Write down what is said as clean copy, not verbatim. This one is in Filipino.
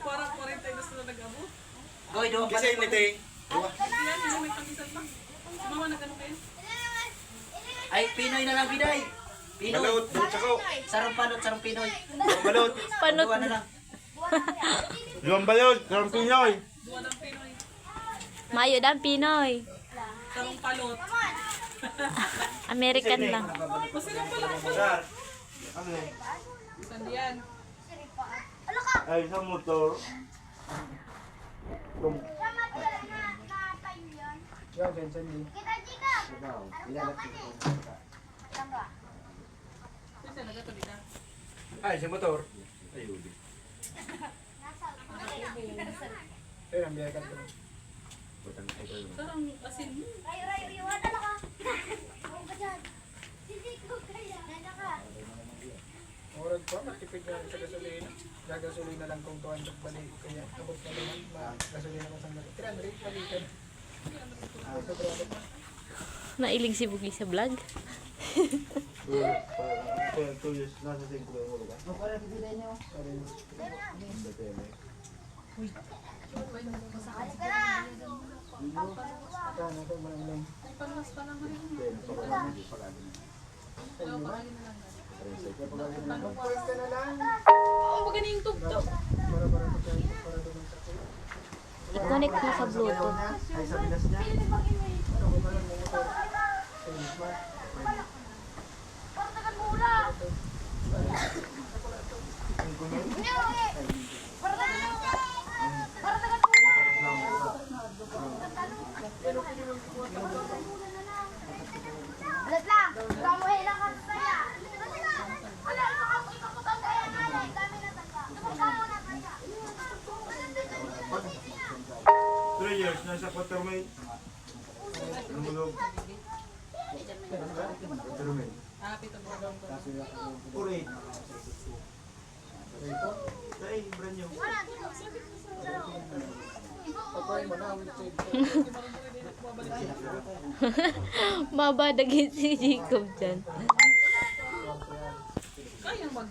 Parang 40 gusto na nag-abot. Goy, do. Kasi yung nito eh. Yan, hindi may pang-isal pa. Sumama na ganun kayo. Ay, Pinoy na lang, Biday. Pinoy. Balot, tsako. Sarong panot, sarong Pinoy. Balot. Panot Dua na lang. Yung balot, yung Pinoy. Duwa ng Pinoy. Mayo dan Pinoy. Sarong palot. American lang. Masarap pala ang palot. Sir. Ano eh? Sandiyan. Ay, sa motor. Kasi nagatabi ka. Ay, sa motor. Ayun. Sarang asin mo. Murag pa, matipid na sa gasolina. Gagasolina lang kung 200 balik. Kaya abot na naman, gasolina ko sa mga 300 balikan. Nailing si Bugi sa vlog. Kaya 2 years, nasa 5 ko ka. Kano ito manang Ay, panas pa naman yun. mag-pause ka na lang. Oo, magaling yung tugtog. Para doon sa kuya. I-connect mo sa Bluetooth. Ay, sa Pinas niya. Ano ko parang may motor. Ay, smart. Alat lang, kamu hilang ka saya. Wala na ako ikakutang kaya nanay, kami na taga. Tumagawa na kaya. 3 years, nasa Quatermain. Lumulog. Quatermain. Happy to go down to. Puri. Ay, brand new. Pagkain mo na, with Mabadagin si Jacob dyan. Kayang mag